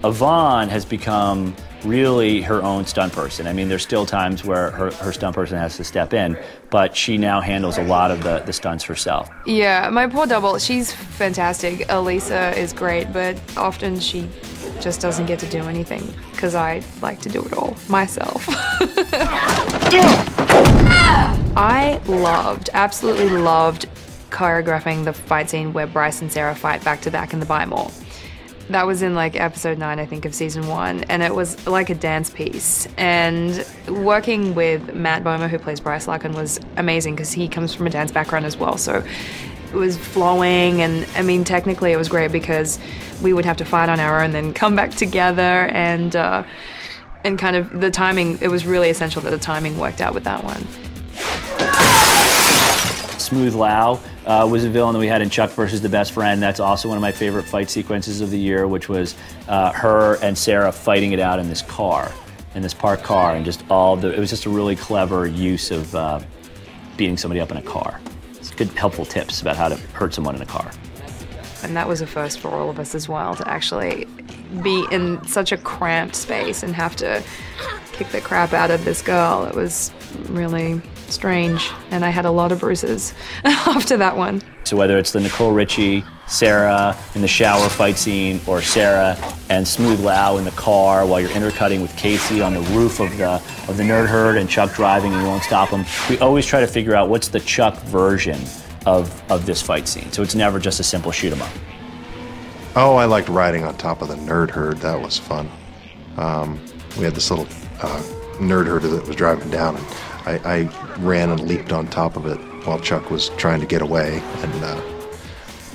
Yvonne has become really her own stunt person. I mean, there's still times where her stunt person has to step in, but she now handles a lot of the stunts herself. Yeah, my poor double, she's fantastic. Elisa is great, but often she just doesn't get to do anything because I like to do it all myself. I absolutely loved choreographing the fight scene where Bryce and Sarah fight back to back in the Buy More. That was in like episode 9, I think, of season 1, and it was like a dance piece. And working with Matt Bomer, who plays Bryce Larkin, was amazing because he comes from a dance background as well. So it was flowing, and I mean, technically it was great because we would have to fight on our own, then come back together, and kind of the timing. It was really essential that the timing worked out with that one. Smooth Lau was a villain that we had in Chuck versus the Best Friend. That's also one of my favorite fight sequences of the year, which was her and Sarah fighting it out in this car, in this parked car, and it was just a really clever use of beating somebody up in a car. It's good, helpful tips about how to hurt someone in a car. And that was a first for all of us as well, to actually be in such a cramped space and have to kick the crap out of this girl. It was really strange, and I had a lot of bruises after that one. So whether it's the Nicole Richie, Sarah in the shower fight scene, or Sarah and Smooth Lau in the car while you're intercutting with Casey on the roof of the Nerd Herd and Chuck driving and you won't stop him, we always try to figure out what's the Chuck version of this fight scene. So it's never just a simple shoot 'em up. Oh, I liked riding on top of the Nerd Herd. That was fun. We had this little Nerd Herder that was driving down, and I ran and leaped on top of it while Chuck was trying to get away, and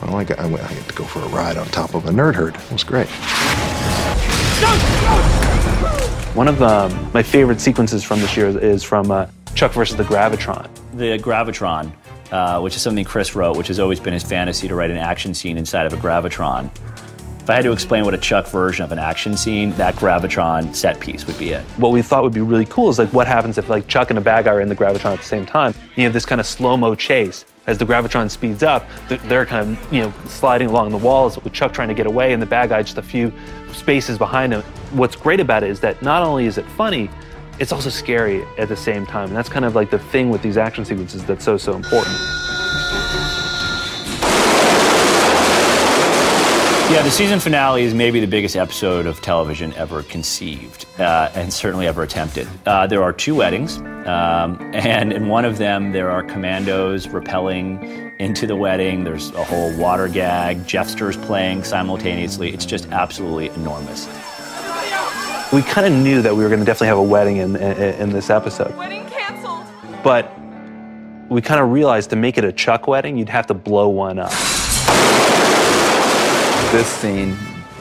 well, I got to go for a ride on top of a Nerd Herd. It was great. One of my favorite sequences from this year is from Chuck versus the Gravitron. The Gravitron, which is something Chris wrote, which has always been his fantasy to write an action scene inside of a Gravitron. If I had to explain what a Chuck version of an action scene, that Gravitron set piece would be it. What we thought would be really cool is like what happens if like Chuck and a bad guy are in the Gravitron at the same time. You have this kind of slow-mo chase. As the Gravitron speeds up, they're kind of, sliding along the walls with Chuck trying to get away and the bad guy just a few spaces behind him. What's great about it is that not only is it funny, it's also scary at the same time. And that's kind of like the thing with these action sequences that's so important. Yeah, the season finale is maybe the biggest episode of television ever conceived, and certainly ever attempted. There are 2 weddings, and in one of them there are commandos rappelling into the wedding. There's a whole water gag, Jeffster's playing simultaneously. It's just absolutely enormous. We kind of knew that we were going to definitely have a wedding in this episode. Wedding canceled. But we kind of realized to make it a Chuck wedding, you'd have to blow one up. This scene,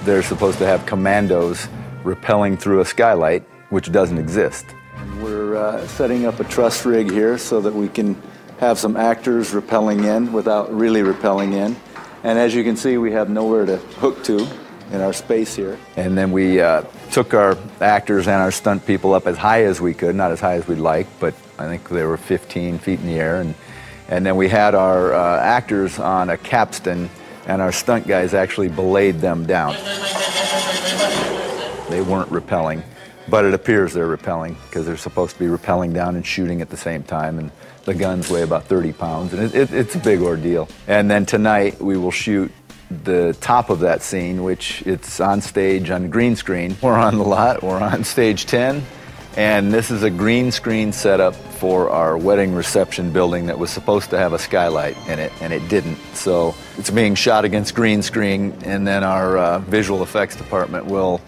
they're supposed to have commandos rappelling through a skylight, which doesn't exist. We're setting up a truss rig here so that we can have some actors rappelling in without really rappelling in. And as you can see, we have nowhere to hook to in our space here. And then we took our actors and our stunt people up as high as we could, not as high as we'd like, but I think they were 15 feet in the air. And then we had our actors on a capstan, and our stunt guys actually belayed them down. They weren't rappelling, but it appears they're rappelling because they're supposed to be rappelling down and shooting at the same time, and the guns weigh about 30 pounds, and it's a big ordeal. And then tonight we will shoot the top of that scene, which it's on stage on green screen. We're on the lot, we're on stage 10, and this is a green screen setup for our wedding reception building that was supposed to have a skylight in it, and it didn't. So it's being shot against green screen, and then our visual effects department will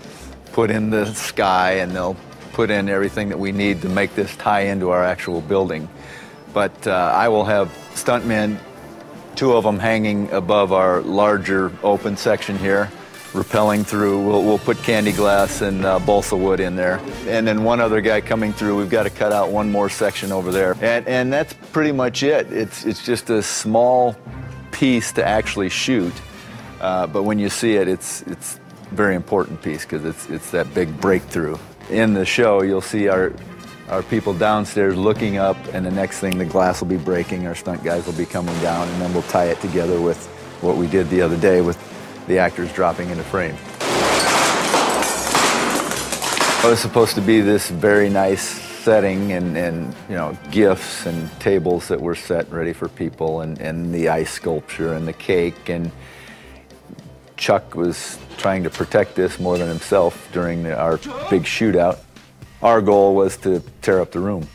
put in the sky, and they'll put in everything that we need to make this tie into our actual building. But I will have stuntmen, 2 of them hanging above our larger open section here, rappelling through. We'll put candy glass and balsa wood in there. And then one other guy coming through. We've got to cut out one more section over there. And that's pretty much it. It's just a small piece to actually shoot. But when you see it, it's a very important piece because it's that big breakthrough. In the show, you'll see our people downstairs looking up, and the next thing, the glass will be breaking. Our stunt guys will be coming down, and then we'll tie it together with what we did the other day with the actors dropping into frame. It was supposed to be this very nice setting and you know, gifts and tables that were set ready for people and the ice sculpture and the cake. And Chuck was trying to protect this more than himself during our big shootout. Our goal was to tear up the room.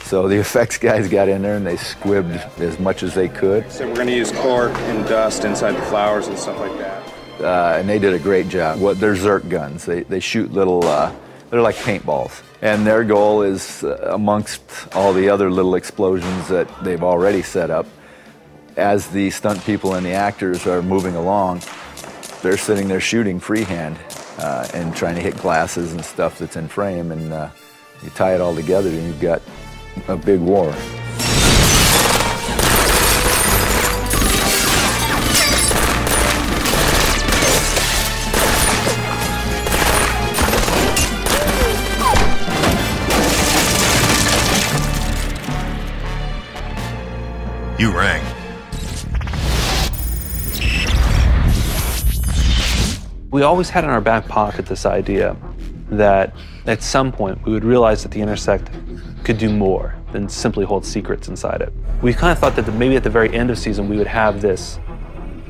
So the effects guys got in there and they squibbed as much as they could. So we're going to use cork and dust inside the flowers and stuff like that. And they did a great job. They're Zerk guns. They shoot little, they're like paintballs. And their goal is, amongst all the other little explosions that they've already set up, as the stunt people and the actors are moving along, they're sitting there shooting freehand and trying to hit glasses and stuff that's in frame. And you tie it all together and you've got a big war. You rang. We always had in our back pocket this idea that at some point we would realize that the Intersect could do more than simply hold secrets inside it. We kind of thought that maybe at the very end of season we would have this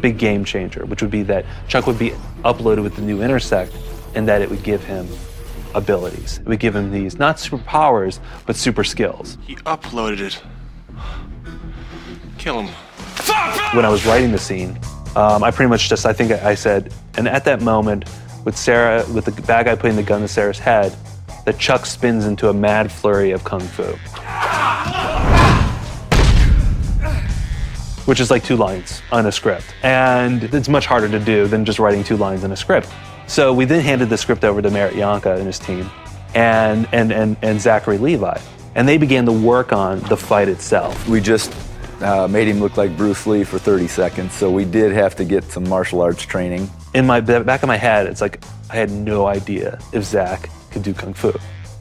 big game changer, which would be that Chuck would be uploaded with the new Intersect and that it would give him abilities. It would give him these, not superpowers, but super skills. He uploaded it. Kill him. When I was writing the scene, I pretty much just, I think I said, and at that moment, with Sarah, with the bad guy putting the gun to Sarah's head, that Chuck spins into a mad flurry of kung fu. Which is like 2 lines on a script. And it's much harder to do than just writing 2 lines in a script. So we then handed the script over to Merritt Yanka and his team and Zachary Levi. And they began to work on the fight itself. We just made him look like Bruce Lee for 30 seconds, so we did have to get some martial arts training. In my back of my head, it's like I had no idea if Zach could do kung fu,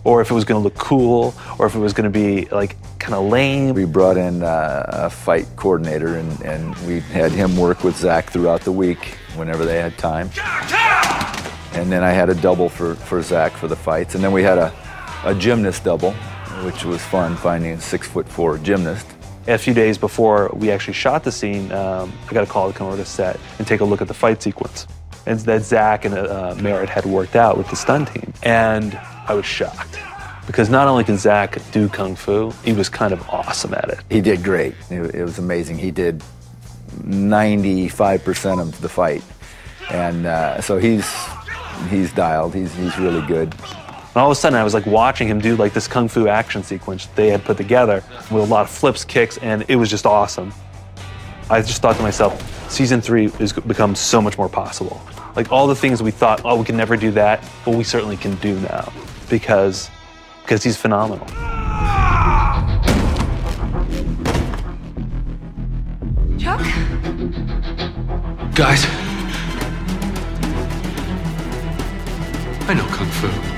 or if it was going to look cool, or if it was going to be like kind of lame. We brought in a fight coordinator, and we had him work with Zach throughout the week whenever they had time. And then I had a double for Zach for the fights, and then we had a gymnast double, which was fun, finding a 6'4" gymnast. A few days before we actually shot the scene, I got a call to come over to set and take a look at the fight sequence. And that Zach and Merritt had worked out with the stunt team. And I was shocked. Because not only can Zach do kung fu, he was kind of awesome at it. He did great. It was amazing. He did 95% of the fight. And so he's dialed. He's really good. And all of a sudden, I was like watching him do like this kung fu action sequence they had put together with a lot of flips, kicks, and it was just awesome. I just thought to myself, season 3 has become so much more possible. Like all the things we thought, oh, we can never do that, well, we certainly can do now because he's phenomenal. Chuck? Guys, I know kung fu.